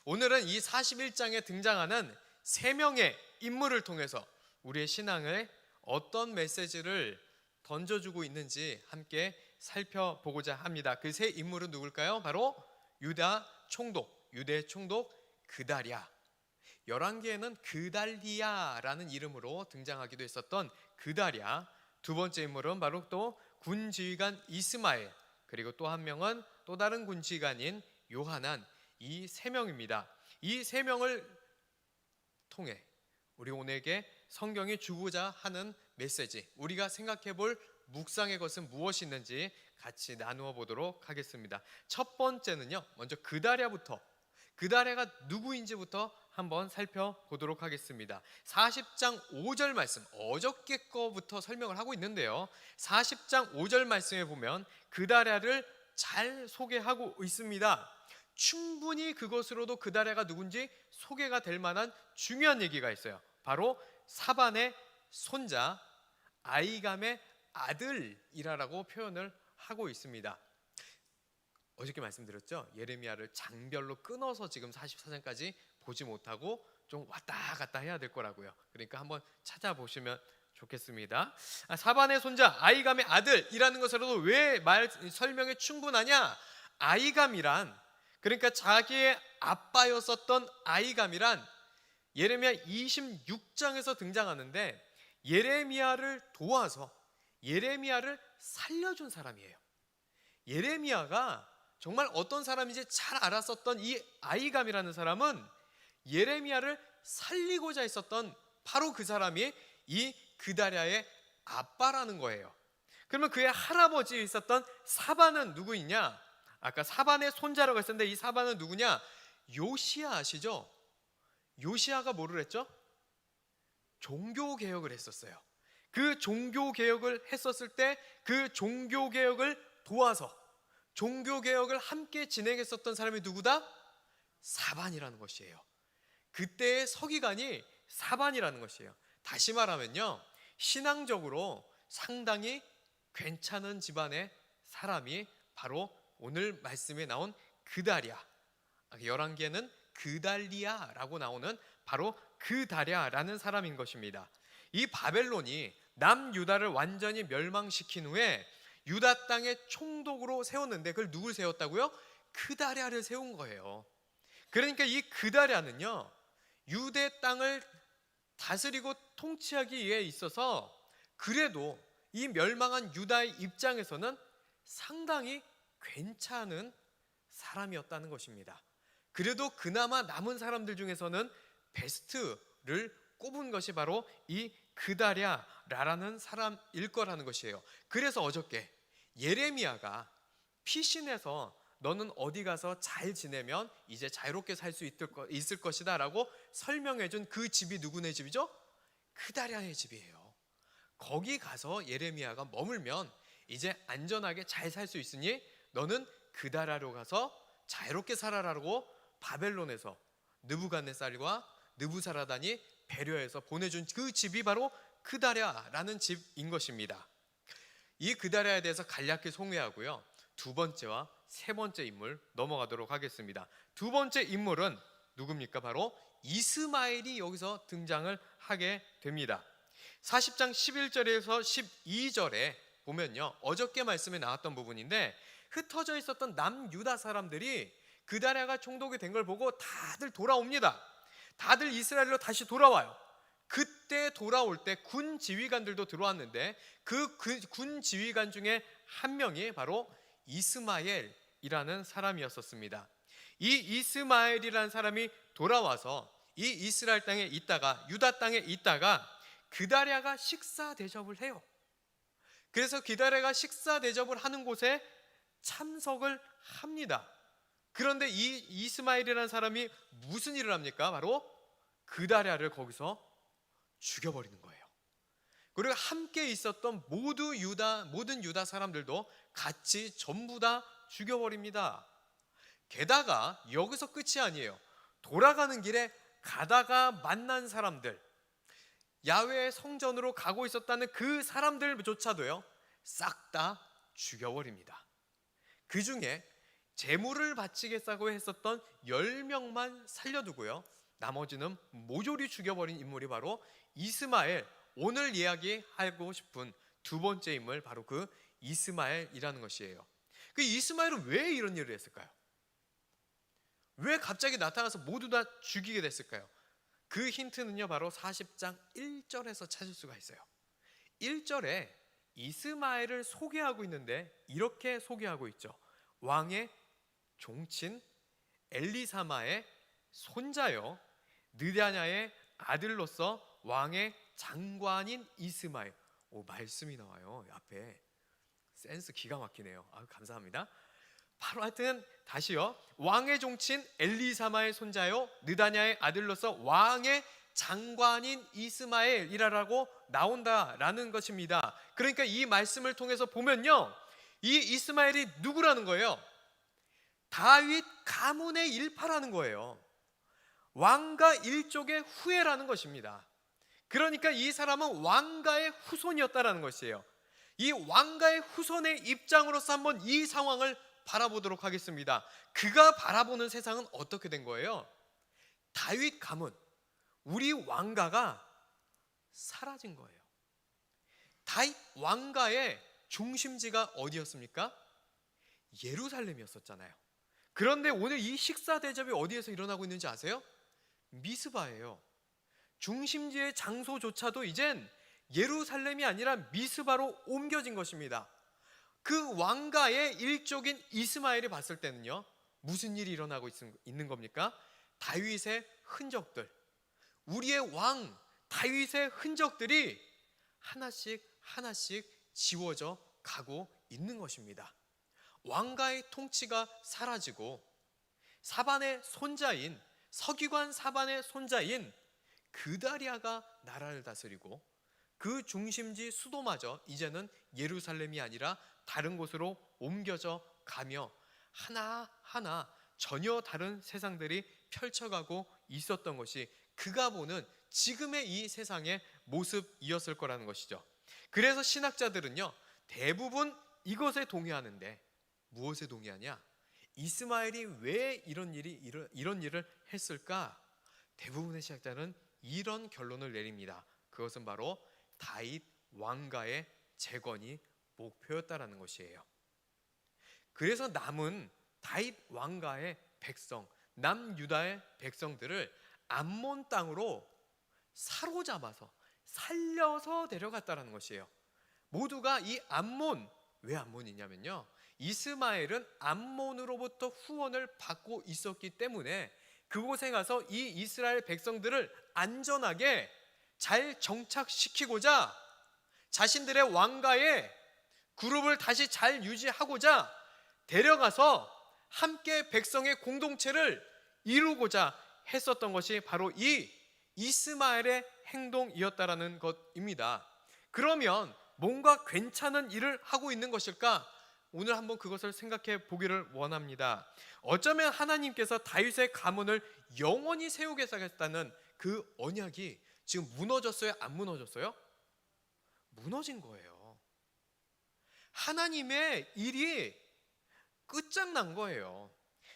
오늘은 이 41장에 등장하는 3명의 인물을 통해서 우리의 신앙에 어떤 메시지를 던져주고 있는지 함께 살펴보고자 합니다. 그 세 인물은 누굴까요? 바로 유대 총독 그다랴. 열왕기에는 그달리아라는 이름으로 등장하기도 했었던 그다랴. 두 번째 인물은 바로 또 군지휘관 이스마엘, 그리고 또 한 명은 또 다른 군지휘관인 요하난. 이 3명입니다. 이 3명을 통해 우리 오늘에게 성경이 주고자 하는 메시지, 우리가 생각해 볼 묵상의 것은 무엇이 있는지 같이 나누어 보도록 하겠습니다. 첫 번째는요, 먼저 그다랴가 누구인지부터 한번 살펴보도록 하겠습니다. 40장 5절 말씀, 어저께 거부터 설명을 하고 있는데요, 40장 5절 말씀에 보면 그다랴를 잘 소개하고 있습니다. 충분히 그것으로도 그다랴가 누군지 소개가 될 만한 중요한 얘기가 있어요. 바로 사반의 손자 아이감의 아들이라고 표현을 하고 있습니다. 어저께 말씀드렸죠, 예레미야를 장별로 끊어서 지금 44장까지 보지 못하고 좀 왔다 갔다 해야 될 거라고요. 그러니까 한번 찾아보시면 좋겠습니다. 사반의 손자 아이감의 아들이라는 것으로도 왜 설명이 충분하냐? 아이감이란, 그러니까 자기의 아빠였었던 아이감이란 예레미야 26장에서 등장하는데 예레미야를 도와서 예레미야를 살려준 사람이에요. 예레미야가 정말 어떤 사람인지 잘 알았었던 이 아이감이라는 사람은 예레미야를 살리고자 했었던 바로 그 사람이 이 그다랴의 아빠라는 거예요. 그러면 그의 할아버지에 있었던 사반은 누구이냐? 아까 사반의 손자라고 했었는데 이 사반은 누구냐? 요시야 아시죠? 요시야가 뭐를 했죠? 종교개혁을 했었어요. 그 종교개혁을 했었을 때 그 종교개혁을 도와서 종교개혁을 함께 진행했었던 사람이 누구다? 사반이라는 것이에요. 그때의 서기관이 사반이라는 것이에요. 다시 말하면요, 신앙적으로 상당히 괜찮은 집안의 사람이 바로 오늘 말씀에 나온 그다랴, 열왕기에는 그달리아라고 나오는 바로 그다랴라는 사람인 것입니다. 이 바벨론이 남유다를 완전히 멸망시킨 후에 유다 땅에 총독으로 세웠는데 그걸 누굴 세웠다고요? 그다랴를 세운 거예요. 그러니까 이 그다랴는요, 유대 땅을 다스리고 통치하기 위해 있어서 그래도 이 멸망한 유다의 입장에서는 상당히 괜찮은 사람이었다는 것입니다. 그래도 그나마 남은 사람들 중에서는 베스트를 꼽은 것이 바로 이 그다랴라는 사람일 거라는 것이에요. 그래서 어저께 예레미야가 피신해서 너는 어디 가서 잘 지내면 이제 자유롭게 살 수 있을 것이다 라고 설명해 준 그 집이 누구네 집이죠? 그다랴의 집이에요. 거기 가서 예레미야가 머물면 이제 안전하게 잘 살 수 있으니 너는 그다랴로 가서 자유롭게 살아라라고 바벨론에서 느부갓네살과 느부사라단이 배려해서 보내준 그 집이 바로 그다랴라는 집인 것입니다. 이 그다랴에 대해서 간략히 소개하고요, 두 번째와 세 번째 인물 넘어가도록 하겠습니다. 두 번째 인물은 누굽니까? 바로 이스마엘이 여기서 등장을 하게 됩니다. 40장 11절에서 12절에 보면요, 어저께 말씀에 나왔던 부분인데 흩어져 있었던 남유다 사람들이 그다랴가 총독이 된 걸 보고 다들 돌아옵니다. 다들 이스라엘로 다시 돌아와요. 그때 돌아올 때 군 지휘관들도 들어왔는데 그 군 지휘관 중에 한 명이 바로 이스마엘이라는 사람이었었습니다. 이 이스마엘이라는 사람이 돌아와서 이 이스라엘 땅에 있다가 유다 땅에 있다가 그다랴가 식사 대접을 해요. 그래서 그다랴가 식사 대접을 하는 곳에 참석을 합니다. 그런데 이 이스마엘이라는 사람이 무슨 일을 합니까? 바로 그다랴를 거기서 죽여버리는 거예요. 그리고 함께 있었던 모든 유다 사람들도 같이 전부 다 죽여버립니다. 게다가 여기서 끝이 아니에요. 돌아가는 길에 가다가 만난 사람들, 야훼의 성전으로 가고 있었다는 그 사람들조차도요 싹 다 죽여버립니다. 그 중에 제물을 바치겠다고 했었던 10명만 살려두고요, 나머지는 모조리 죽여버린 인물이 바로 이스마엘, 오늘 이야기하고 싶은 두 번째 인물, 바로 그 이스마엘이라는 것이에요. 그 이스마엘은 왜 이런 일을 했을까요? 왜 갑자기 나타나서 모두 다 죽이게 됐을까요? 그 힌트는요, 바로 40장 1절에서 찾을 수가 있어요. 1절에 이스마엘을 소개하고 있는데 이렇게 소개하고 있죠. 왕의 종친 엘리사마의 손자요, 느다냐의 아들로서 왕의 장관인 이스마엘. 오, 말씀이 나와요. 앞에 센스 기가 막히네요. 감사합니다. 바로 하여튼 다시요, 왕의 종친 엘리사마의 손자요, 느다냐의 아들로서 왕의 장관인 이스마엘이라고 나온다라는 것입니다. 그러니까 이 말씀을 통해서 보면요, 이 이스마엘이 누구라는 거예요? 다윗 가문의 일파라는 거예요. 왕가 일족의 후예라는 것입니다. 그러니까 이 사람은 왕가의 후손이었다라는 것이에요. 이 왕가의 후손의 입장으로서 한번 이 상황을 바라보도록 하겠습니다. 그가 바라보는 세상은 어떻게 된 거예요? 다윗 가문, 우리 왕가가 사라진 거예요. 다윗 왕가의 중심지가 어디였습니까? 예루살렘이었었잖아요. 그런데 오늘 이 식사 대접이 어디에서 일어나고 있는지 아세요? 미스바예요. 중심지의 장소조차도 이젠 예루살렘이 아니라 미스바로 옮겨진 것입니다. 그 왕가의 일족인 이스마엘이 봤을 때는요, 무슨 일이 일어나고 있는 겁니까? 다윗의 흔적들, 우리의 왕 다윗의 흔적들이 하나씩 하나씩 지워져 가고 있는 것입니다. 왕가의 통치가 사라지고 사반의 손자인, 서기관 사반의 손자인 그다리아가 나라를 다스리고, 그 중심지 수도마저 이제는 예루살렘이 아니라 다른 곳으로 옮겨져 가며 하나하나 전혀 다른 세상들이 펼쳐가고 있었던 것이 그가 보는 지금의 이 세상의 모습이었을 거라는 것이죠. 그래서 신학자들은요, 대부분 이것에 동의하는데, 무엇에 동의하냐? 이스마엘이 왜 이런 일을 했을까? 대부분의 신학자는 이런 결론을 내립니다. 그것은 바로 다윗 왕가의 재건이 목표였다라는 것이에요. 그래서 남은 다윗 왕가의 백성, 남유다의 백성들을 암몬 땅으로 사로잡아서 살려서 데려갔다라는 것이에요. 모두가 이 암몬, 왜 암몬이냐면요, 이스마엘은 암몬으로부터 후원을 받고 있었기 때문에 그곳에 가서 이 이스라엘 백성들을 안전하게 잘 정착시키고자, 자신들의 왕가의 그룹을 다시 잘 유지하고자 데려가서 함께 백성의 공동체를 이루고자 했었던 것이 바로 이 이스마엘의 행동이었다라는 것입니다. 그러면 뭔가 괜찮은 일을 하고 있는 것일까? 오늘 한번 그것을 생각해 보기를 원합니다. 어쩌면 하나님께서 다윗의 가문을 영원히 세우겠다는 그 언약이 지금 무너졌어요? 안 무너졌어요? 무너진 거예요. 하나님의 일이 끝장난 거예요.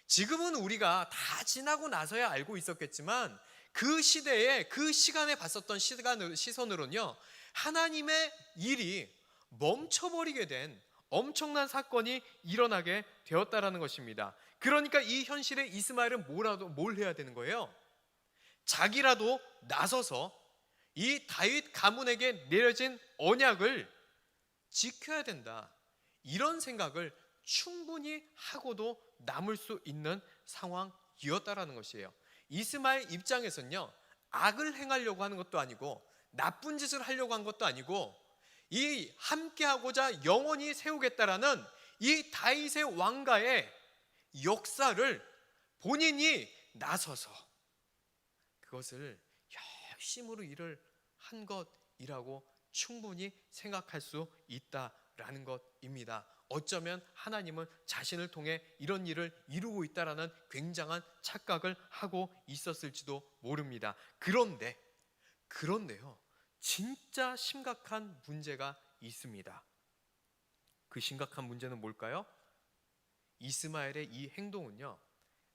지금은 우리가 다 지나고 나서야 알고 있었겠지만, 그 시대에, 그 시간에 봤었던 시선으로는요, 하나님의 일이 멈춰버리게 된 엄청난 사건이 일어나게 되었다라는 것입니다. 그러니까 이 현실에 이스마엘은 뭘 해야 되는 거예요? 자기라도 나서서 이 다윗 가문에게 내려진 언약을 지켜야 된다, 이런 생각을 충분히 하고도 남을 수 있는 상황이었다라는 것이에요. 이스마엘 입장에서는요, 악을 행하려고 하는 것도 아니고 나쁜 짓을 하려고 한 것도 아니고, 이 함께하고자 영원히 세우겠다라는 이 다윗의 왕가의 역사를 본인이 나서서 그것을 열심으로 일을 한 것이라고 충분히 생각할 수 있다라는 것입니다. 어쩌면 하나님은 자신을 통해 이런 일을 이루고 있다라는 굉장한 착각을 하고 있었을지도 모릅니다. 그런데요, 진짜 심각한 문제가 있습니다. 그 심각한 문제는 뭘까요? 이스마엘의 이 행동은요,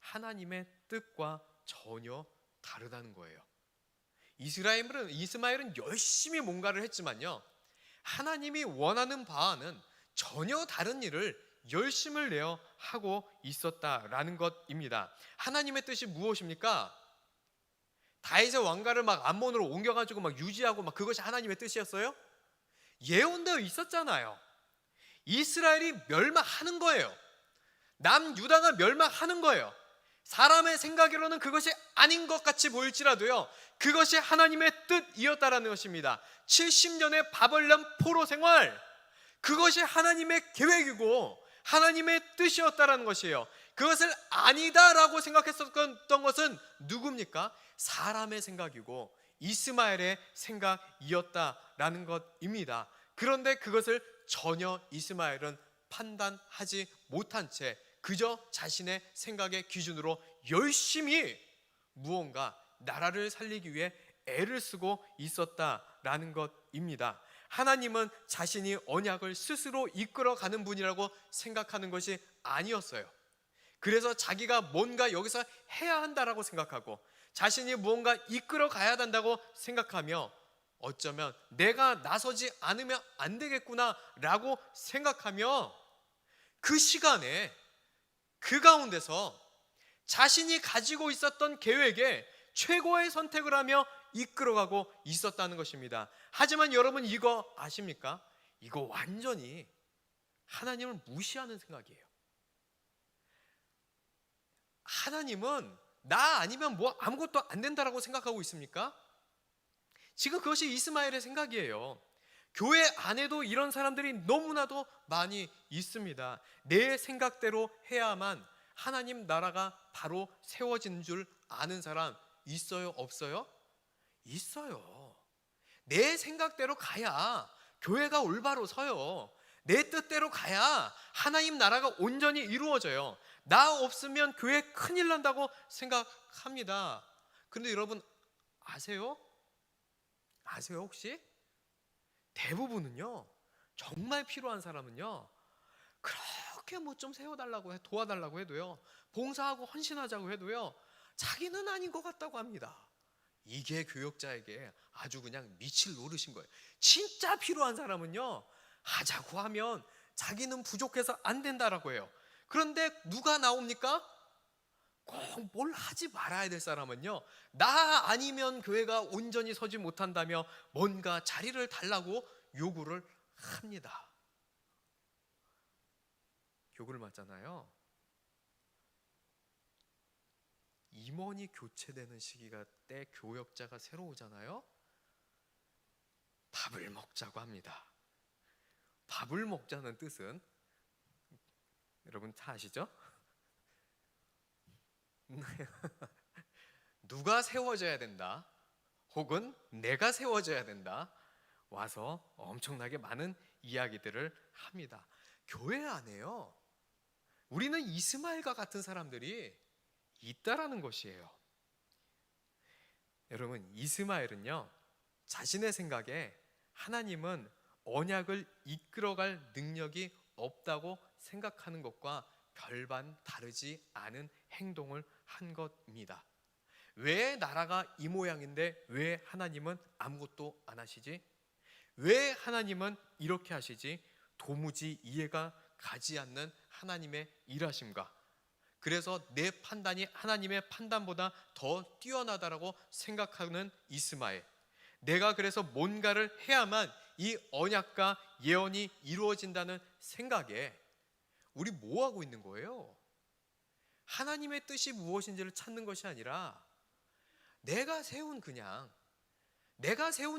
하나님의 뜻과 전혀 다르다는 거예요. 이스마엘은 열심히 뭔가를 했지만요, 하나님이 원하는 바와는 전혀 다른 일을 열심을 내어 하고 있었다라는 것입니다. 하나님의 뜻이 무엇입니까? 다윗의 왕가를 막 암몬으로 옮겨가지고 막 유지하고 막 그것이 하나님의 뜻이었어요? 예언되어 있었잖아요. 이스라엘이 멸망하는 거예요. 남유다가 멸망하는 거예요. 사람의 생각으로는 그것이 아닌 것 같이 보일지라도요, 그것이 하나님의 뜻이었다라는 것입니다. 70년의 바벨론 포로 생활, 그것이 하나님의 계획이고 하나님의 뜻이었다라는 것이에요. 그것을 아니다라고 생각했었던 것은 누굽니까? 사람의 생각이고 이스마엘의 생각이었다라는 것입니다. 그런데 그것을 전혀 이스마엘은 판단하지 못한 채 그저 자신의 생각의 기준으로 열심히 무언가 나라를 살리기 위해 애를 쓰고 있었다라는 것입니다. 하나님은 자신이 언약을 스스로 이끌어가는 분이라고 생각하는 것이 아니었어요. 그래서 자기가 뭔가 여기서 해야 한다라고 생각하고 자신이 무언가 이끌어가야 된다고 생각하며 어쩌면 내가 나서지 않으면 안 되겠구나라고 생각하며 그 시간에 그 가운데서 자신이 가지고 있었던 계획에 최고의 선택을 하며 이끌어가고 있었다는 것입니다. 하지만 여러분 이거 아십니까? 이거 완전히 하나님을 무시하는 생각이에요. 하나님은 나 아니면 뭐 아무것도 안 된다라고 생각하고 있습니까? 지금 그것이 이스마엘의 생각이에요. 교회 안에도 이런 사람들이 너무나도 많이 있습니다. 내 생각대로 해야만 하나님 나라가 바로 세워지는 줄 아는 사람 있어요? 없어요? 있어요. 내 생각대로 가야 교회가 올바로 서요. 내 뜻대로 가야 하나님 나라가 온전히 이루어져요. 나 없으면 교회 큰일 난다고 생각합니다. 그런데 여러분 아세요? 아세요 혹시? 대부분은요, 정말 필요한 사람은요, 그렇게 뭐 좀 세워달라고 도와달라고 해도요, 봉사하고 헌신하자고 해도요, 자기는 아닌 것 같다고 합니다. 이게 교역자에게 아주 그냥 미칠 노릇인 거예요. 진짜 필요한 사람은요, 하자고 하면 자기는 부족해서 안 된다라고 해요. 그런데 누가 나옵니까? 꼭 뭘 하지 말아야 될 사람은요, 나 아니면 교회가 온전히 서지 못한다며 뭔가 자리를 달라고 요구를 합니다. 요구를 맞잖아요. 임원이 교체되는 시기가 때 교역자가 새로 오잖아요. 밥을 먹자고 합니다. 밥을 먹자는 뜻은 여러분 다 아시죠? 누가 세워져야 된다, 혹은 내가 세워져야 된다, 와서 엄청나게 많은 이야기들을 합니다. 교회 안에요, 우리는 이스마엘과 같은 사람들이 있다라는 것이에요. 여러분 이스마엘은요, 자신의 생각에 하나님은 언약을 이끌어갈 능력이 없다고 생각하는 것과 별반 다르지 않은 행동을 한 것입니다. 왜 나라가 이 모양인데 왜 하나님은 아무것도 안 하시지? 왜 하나님은 이렇게 하시지? 도무지 이해가 가지 않는 하나님의 일하심과, 그래서 내 판단이 하나님의 판단보다 더 뛰어나다라고 생각하는 이스마엘, 내가 그래서 뭔가를 해야만 이 언약과 예언이 이루어진다는 생각에 우리 뭐 하고 있는 거예요? 하나님의 뜻이 무엇인지를 찾는 것이 아니라 내가 세운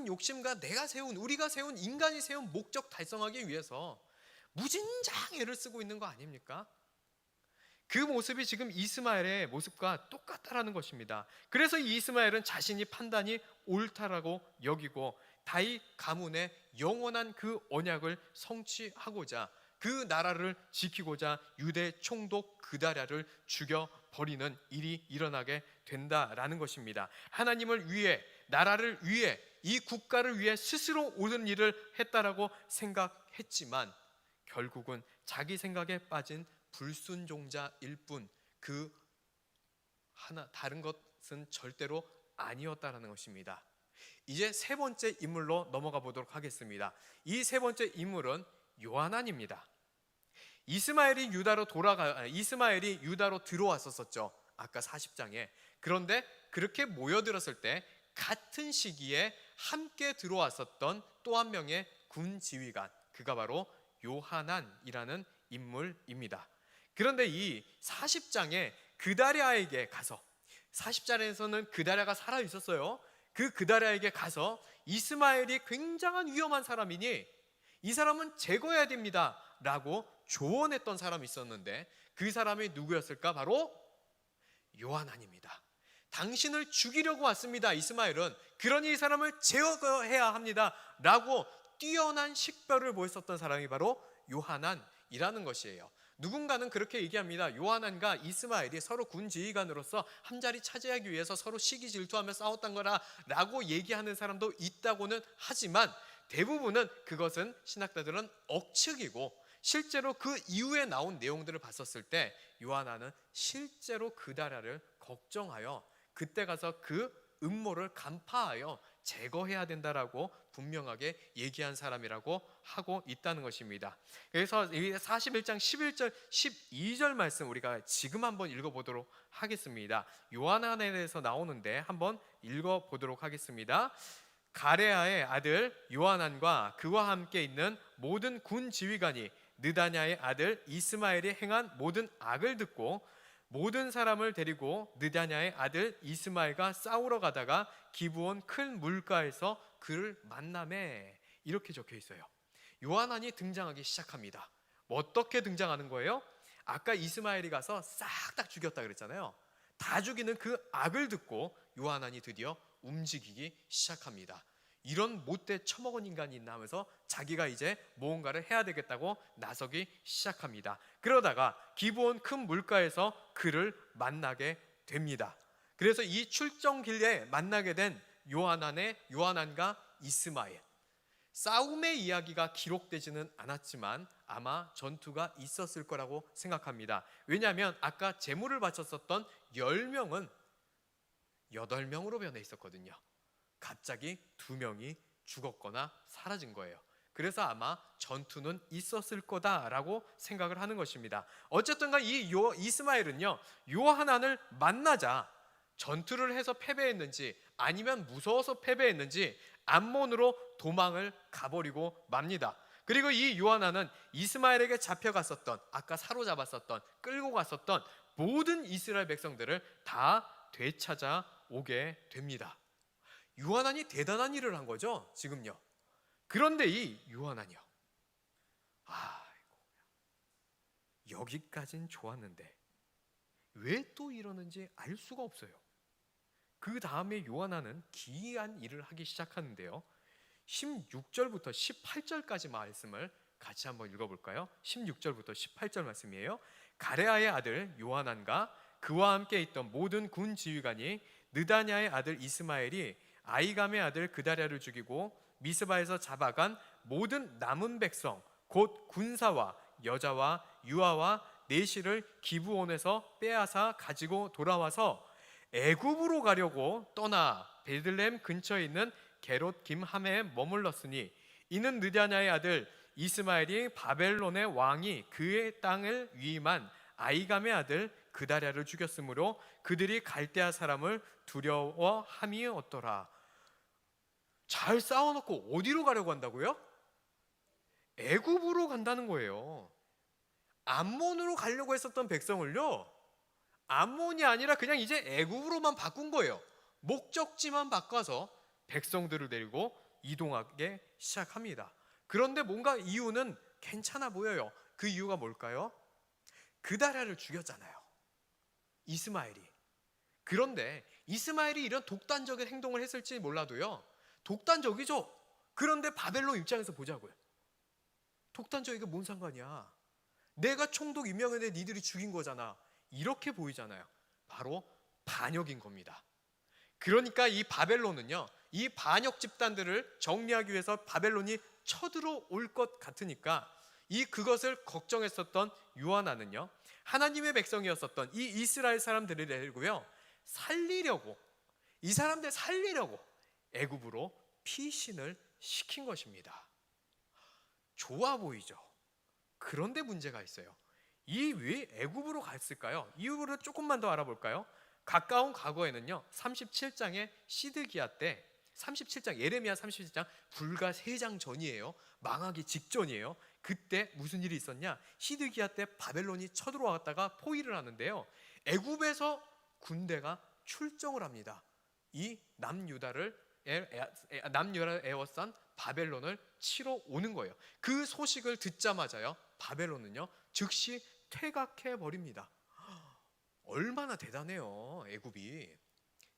욕심과 우리가 세운 인간이 세운 목적 달성하기 위해서 무진장 애를 쓰고 있는 거 아닙니까? 그 모습이 지금 이스마엘의 모습과 똑같다라는 것입니다. 그래서 이스마엘은 자신이 판단이 옳다라고 여기고 다윗 가문의 영원한 그 언약을 성취하고자, 그 나라를 지키고자 유대 총독 그다랴를 죽여버리는 일이 일어나게 된다라는 것입니다. 하나님을 위해, 나라를 위해, 이 국가를 위해 스스로 옳은 일을 했다라고 생각했지만 결국은 자기 생각에 빠진 불순종자일 뿐 그 하나 다른 것은 절대로 아니었다라는 것입니다. 이제 세 번째 인물로 넘어가 보도록 하겠습니다. 이 세 번째 인물은 요하난입니다. 이스마엘이 유다로 들어왔었죠. 아까 40장에. 그런데 그렇게 모여들었을 때 같은 시기에 함께 들어왔었던 또 한 명의 군 지휘관, 그가 바로 요하난이라는 인물입니다. 그런데 이 40장에 그다랴에게 가서, 40장에서는 그다랴가 살아 있었어요. 그 그다랴에게 가서 이스마엘이 굉장한 위험한 사람이니 이 사람은 제거해야 됩니다 라고 조언했던 사람이 있었는데, 그 사람이 누구였을까? 바로 요하난입니다. 당신을 죽이려고 왔습니다, 이스마엘은. 그러니 이 사람을 제거해야 합니다 라고 뛰어난 식별을 보였었던 사람이 바로 요하난이라는 것이에요. 누군가는 그렇게 얘기합니다. 요하난과 이스마엘이 서로 군 지휘관으로서 한 자리 차지하기 위해서 서로 시기 질투하며 싸웠던 거라 라고 얘기하는 사람도 있다고는 하지만, 대부분은 그것은 신학자들은 억측이고, 실제로 그 이후에 나온 내용들을 봤었을 때 요하난은 실제로 그다랴를 걱정하여 그때 가서 그 음모를 간파하여 제거해야 된다라고 분명하게 얘기한 사람이라고 하고 있다는 것입니다. 그래서 41장 11절 12절 말씀 우리가 지금 한번 읽어보도록 하겠습니다. 요하난에 대해서 나오는데 한번 읽어보도록 하겠습니다. 가레아의 아들 요하난과 그와 함께 있는 모든 군 지휘관이 느다냐의 아들 이스마엘이 행한 모든 악을 듣고 모든 사람을 데리고 느다냐의 아들 이스마엘과 싸우러 가다가 기브온 큰 물가에서 그를 만나매, 이렇게 적혀 있어요. 요하난이 등장하기 시작합니다. 어떻게 등장하는 거예요? 아까 이스마엘이 가서 싹 다 죽였다 그랬잖아요. 다 죽이는 그 악을 듣고 요하난이 드디어 움직이기 시작합니다. 이런 못돼 처먹은 인간이 있나 하면서 자기가 이제 무언가를 해야 되겠다고 나서기 시작합니다. 그러다가 기브온 큰 물가에서 그를 만나게 됩니다. 그래서 이 출정 길에 만나게 된 요하난과 이스마엘, 싸움의 이야기가 기록되지는 않았지만 아마 전투가 있었을 거라고 생각합니다. 왜냐하면 아까 제물을 바쳤었던 10명은 8명으로 변해 있었거든요. 갑자기 2명이 죽었거나 사라진 거예요. 그래서 아마 전투는 있었을 거다라고 생각을 하는 것입니다. 어쨌든가 이 이스마엘은요, 요하난을 만나자 전투를 해서 패배했는지 아니면 무서워서 패배했는지 암몬으로 도망을 가버리고 맙니다. 그리고 이 요하난은 이스마엘에게 잡혀갔었던, 아까 사로잡았었던, 끌고 갔었던 모든 이스라엘 백성들을 다 되찾아 오게 됩니다. 요하난이 대단한 일을 한 거죠, 지금요. 그런데 이 요하난이요, 여기까진 좋았는데 왜 또 이러는지 알 수가 없어요. 그 다음에 요하난은 기이한 일을 하기 시작하는데요. 16절부터 18절까지 말씀을 같이 한번 읽어볼까요? 16절부터 18절 말씀이에요. 가레아의 아들 요하난과 그와 함께 있던 모든 군 지휘관이 느다냐의 아들 이스마엘이 아이감의 아들 그다랴를 죽이고 미스바에서 잡아간 모든 남은 백성 곧 군사와 여자와 유아와 내시를 기브온에서 빼앗아 가지고 돌아와서 애굽으로 가려고 떠나 베들레헴 근처에 있는 게롯 김함에 머물렀으니, 이는 느다냐의 아들 이스마엘이 바벨론의 왕이 그의 땅을 위임한 아이감의 아들 그다랴를 죽였으므로 그들이 갈대아 사람을 두려워함이었더라. 잘 싸워놓고 어디로 가려고 한다고요? 애굽으로 간다는 거예요. 암몬으로 가려고 했었던 백성을요, 암몬이 아니라 그냥 이제 애굽으로만 바꾼 거예요. 목적지만 바꿔서 백성들을 데리고 이동하게 시작합니다. 그런데 뭔가 이유는 괜찮아 보여요. 그 이유가 뭘까요? 그다랴를 죽였잖아요, 이스마엘이. 그런데 이스마엘이 이런 독단적인 행동을 했을지 몰라도요, 독단적이죠. 그런데 바벨론 입장에서 보자고요. 독단적이게 뭔 상관이야? 내가 총독 임명했는데 니들이 죽인 거잖아. 이렇게 보이잖아요. 바로 반역인 겁니다. 그러니까 이 바벨론은요, 이 반역 집단들을 정리하기 위해서 바벨론이 쳐들어올 것 같으니까 그것을 걱정했었던 요하난은요, 하나님의 백성이었었던 이 이스라엘 사람들을 데리고요, 살리려고, 이 사람들 살리려고 애굽으로 피신을 시킨 것입니다. 좋아 보이죠? 그런데 문제가 있어요. 이 왜 애굽으로 갔을까요? 이유를 조금만 더 알아볼까요? 가까운 과거에는요, 37장의 시드기야 때, 37장, 예레미야 37장 불과 3장 전이에요. 망하기 직전이에요. 그때 무슨 일이 있었냐? 시드기야 때 바벨론이 쳐들어왔다가 포위를 하는데요, 애굽에서 군대가 출정을 합니다. 이 남유다를 에워싼 바벨론을 치러 오는 거예요. 그 소식을 듣자마자요, 바벨론은요 즉시 퇴각해 버립니다. 얼마나 대단해요. 애굽이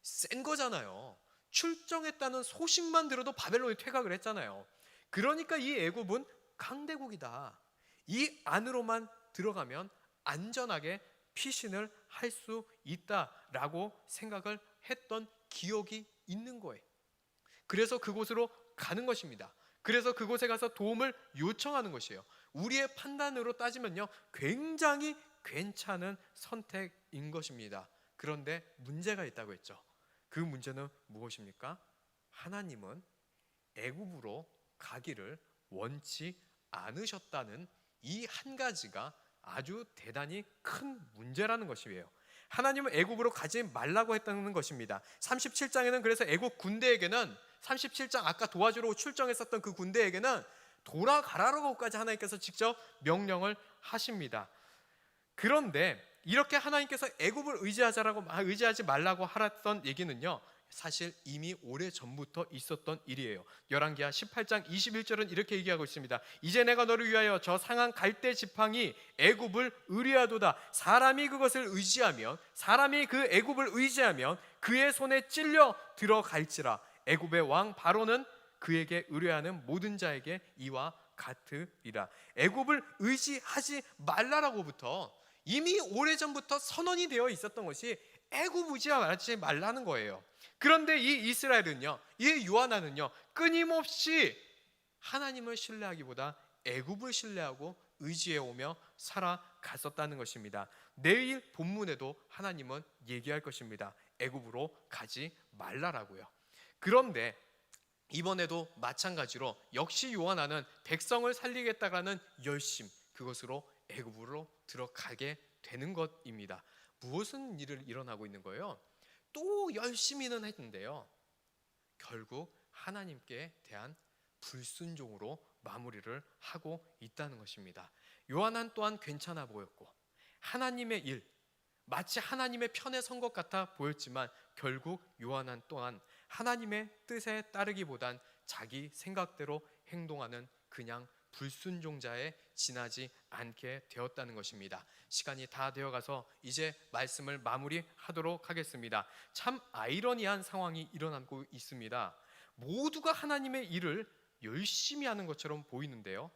센 거잖아요. 출정했다는 소식만 들어도 바벨론이 퇴각을 했잖아요. 그러니까 이 애굽은 강대국이다, 이 안으로만 들어가면 안전하게 피신을 할 수 있다라고 생각을 했던 기억이 있는 거예요. 그래서 그곳으로 가는 것입니다. 그래서 그곳에 가서 도움을 요청하는 것이에요. 우리의 판단으로 따지면요, 굉장히 괜찮은 선택인 것입니다. 그런데 문제가 있다고 했죠. 그 문제는 무엇입니까? 하나님은 애굽으로 가기를 원치 않으셨다는 이 한 가지가 아주 대단히 큰 문제라는 것이에요. 하나님은 애굽으로 가지 말라고 했다는 것입니다. 37장에는 그래서 애굽 군대에게는, 37장 아까 도와주러 출정했었던 그 군대에게는 돌아가라고까지 하나님께서 직접 명령을 하십니다. 그런데 이렇게 하나님께서 애굽을 의지하지 말라고 하랬던 얘기는요, 사실 이미 오래 전부터 있었던 일이에요. 열왕기하 18장 21절은 이렇게 얘기하고 있습니다. 이제 내가 너를 위하여 저 상한 갈대 지팡이 애굽을 의뢰하도다. 사람이 그 애굽을 의지하면 그의 손에 찔려 들어갈지라. 애굽의 왕 바로는 그에게 의뢰하는 모든 자에게 이와 같으리라. 애굽을 의지하지 말라라고부터 이미 오래전부터 선언이 되어 있었던 것이 애굽 의지하지 말라는 거예요. 그런데 이 이스라엘은요, 이 요하나는요, 끊임없이 하나님을 신뢰하기보다 애굽을 신뢰하고 의지해오며 살아갔었다는 것입니다. 내일 본문에도 하나님은 얘기할 것입니다. 애굽으로 가지 말라라고요. 그런데 이번에도 마찬가지로 역시 요하나는 백성을 살리겠다라는 열심, 그것으로 애굽으로 들어가게 되는 것입니다. 무엇은 일을 일어나고 있는 거예요? 또 열심히는 했는데요, 결국 하나님께 대한 불순종으로 마무리를 하고 있다는 것입니다. 요하나 또한 괜찮아 보였고 하나님의 일, 마치 하나님의 편에 선 것 같아 보였지만 결국 요하나 또한 하나님의 뜻에 따르기보단 자기 생각대로 행동하는 그냥 불순종자에 지나지 않게 되었다는 것입니다. 시간이 다 되어가서 이제 말씀을 마무리하도록 하겠습니다. 참 아이러니한 상황이 일어나고 있습니다. 모두가 하나님의 일을 열심히 하는 것처럼 보이는데요,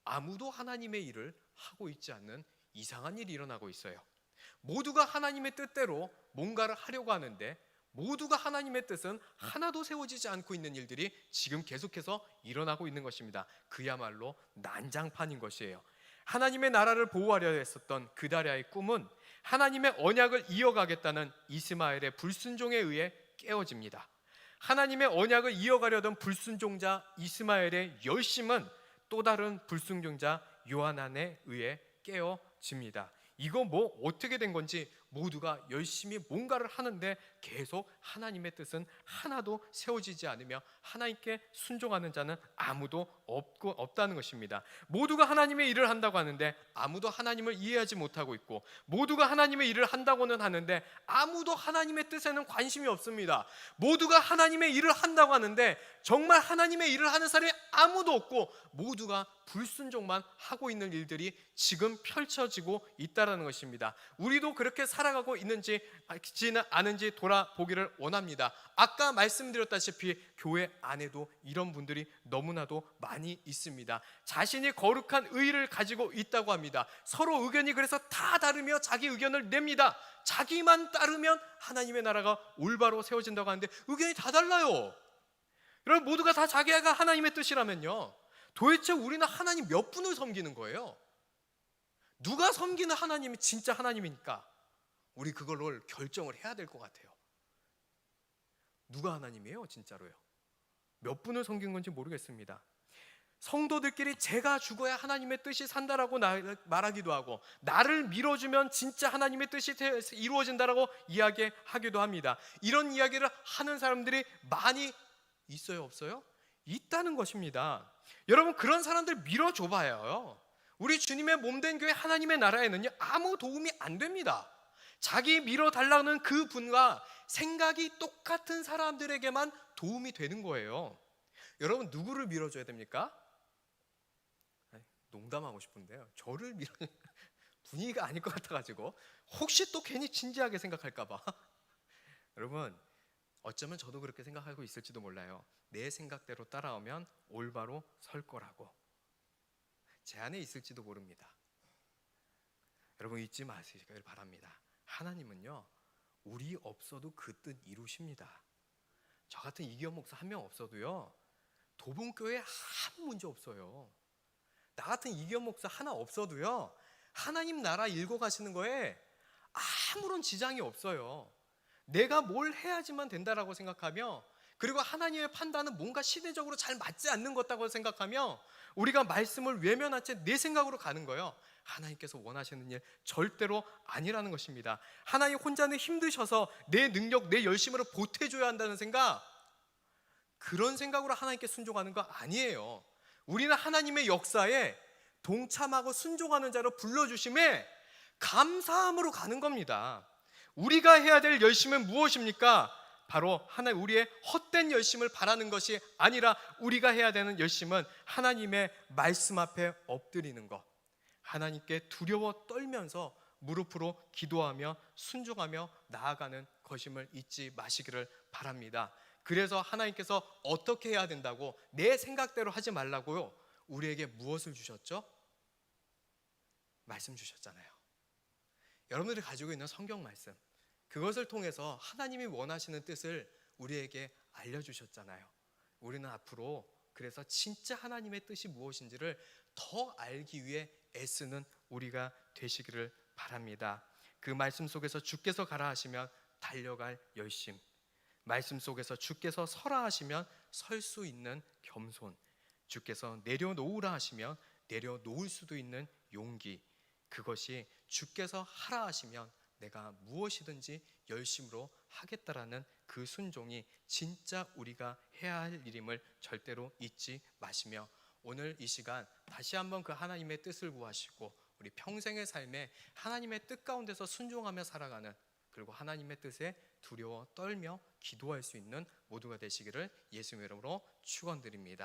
아무도 하나님의 일을 하고 있지 않는 이상한 일이 일어나고 있어요. 모두가 하나님의 뜻대로 뭔가를 하려고 하는데 모두가 하나님의 뜻은 하나도 세워지지 않고 있는 일들이 지금 계속해서 일어나고 있는 것입니다. 그야말로 난장판인 것이에요. 하나님의 나라를 보호하려 했었던 그다랴의 꿈은 하나님의 언약을 이어가겠다는 이스마엘의 불순종에 의해 깨어집니다. 하나님의 언약을 이어가려던 불순종자 이스마엘의 열심은 또 다른 불순종자 요하난에 의해 깨어집니다. 이거 뭐 어떻게 된 건지, 모두가 열심히 뭔가를 하는데 계속 하나님의 뜻은 하나도 세워지지 않으며 하나님께 순종하는 자는 아무도 없다는 것입니다. 모두가 하나님의 일을 한다고 하는데 아무도 하나님을 이해하지 못하고 있고, 모두가 하나님의 일을 한다고는 하는데 아무도 하나님의 뜻에는 관심이 없습니다. 모두가 하나님의 일을 한다고 하는데 정말 하나님의 일을 하는 사람이 아무도 없고 모두가 불순종만 하고 있는 일들이 지금 펼쳐지고 있다는 것입니다. 우리도 그렇게 살아가고 있는지 않은지 돌아보기를 원합니다. 아까 말씀드렸다시피 교회 안에도 이런 분들이 너무나도 많이 있습니다. 자신이 거룩한 의의를 가지고 있다고 합니다. 서로 의견이 그래서 다 다르며 자기 의견을 냅니다. 자기만 따르면 하나님의 나라가 올바로 세워진다고 하는데 의견이 다 달라요. 여러분, 모두가 다 자기가 하나님의 뜻이라면요, 도대체 우리는 하나님 몇 분을 섬기는 거예요? 누가 섬기는 하나님이 진짜 하나님이니까 우리 그걸 결정을 해야 될 것 같아요. 누가 하나님이에요 진짜로요? 몇 분을 섬긴 건지 모르겠습니다. 성도들끼리 제가 죽어야 하나님의 뜻이 산다라고 말하기도 하고, 나를 밀어주면 진짜 하나님의 뜻이 이루어진다라고 이야기하기도 합니다. 이런 이야기를 하는 사람들이 많이 있어요 없어요? 있다는 것입니다. 여러분, 그런 사람들 밀어줘 봐요. 우리 주님의 몸된 교회 하나님의 나라에는요 아무 도움이 안 됩니다. 자기 밀어달라는 그 분과 생각이 똑같은 사람들에게만 도움이 되는 거예요. 여러분, 누구를 밀어줘야 됩니까? 농담하고 싶은데요, 저를 밀어 분위기가 아닐 것 같아가지고 혹시 또 괜히 진지하게 생각할까봐 여러분, 어쩌면 저도 그렇게 생각하고 있을지도 몰라요. 내 생각대로 따라오면 올바로 설 거라고 제 안에 있을지도 모릅니다. 여러분, 잊지 마시길 바랍니다. 하나님은요 우리 없어도 그 뜻 이루십니다. 저 같은 이기현 목사 한 명 없어도요 도봉교회 아무 문제 없어요. 나 같은 이기현 목사 하나 없어도요 하나님 나라 읽어가시는 거에 아무런 지장이 없어요. 내가 뭘 해야지만 된다라고 생각하며, 그리고 하나님의 판단은 뭔가 시대적으로 잘 맞지 않는 것다고 생각하며 우리가 말씀을 외면한 채 내 생각으로 가는 거예요. 하나님께서 원하시는 일 절대로 아니라는 것입니다. 하나님 혼자는 힘드셔서 내 능력, 내 열심으로 보태줘야 한다는 생각, 그런 생각으로 하나님께 순종하는 거 아니에요. 우리는 하나님의 역사에 동참하고 순종하는 자로 불러주심에 감사함으로 가는 겁니다. 우리가 해야 될 열심은 무엇입니까? 바로 우리의 헛된 열심을 바라는 것이 아니라 우리가 해야 되는 열심은 하나님의 말씀 앞에 엎드리는 것, 하나님께 두려워 떨면서 무릎으로 기도하며 순종하며 나아가는 것임을 잊지 마시기를 바랍니다. 그래서 하나님께서 어떻게 해야 된다고, 내 생각대로 하지 말라고요, 우리에게 무엇을 주셨죠? 말씀 주셨잖아요. 여러분들이 가지고 있는 성경 말씀, 그것을 통해서 하나님이 원하시는 뜻을 우리에게 알려주셨잖아요. 우리는 앞으로 그래서 진짜 하나님의 뜻이 무엇인지를 더 알기 위해 애쓰는 우리가 되시기를 바랍니다. 그 말씀 속에서 주께서 가라 하시면 달려갈 열심, 말씀 속에서 주께서 서라 하시면 설 수 있는 겸손, 주께서 내려놓으라 하시면 내려놓을 수도 있는 용기, 그것이 주께서 하라 하시면 내가 무엇이든지 열심으로 하겠다라는 그 순종이 진짜 우리가 해야 할 일임을 절대로 잊지 마시며, 오늘 이 시간 다시 한번 그 하나님의 뜻을 구하시고 우리 평생의 삶에 하나님의 뜻 가운데서 순종하며 살아가는, 그리고 하나님의 뜻에 두려워 떨며 기도할 수 있는 모두가 되시기를 예수님의 이름으로 축원드립니다.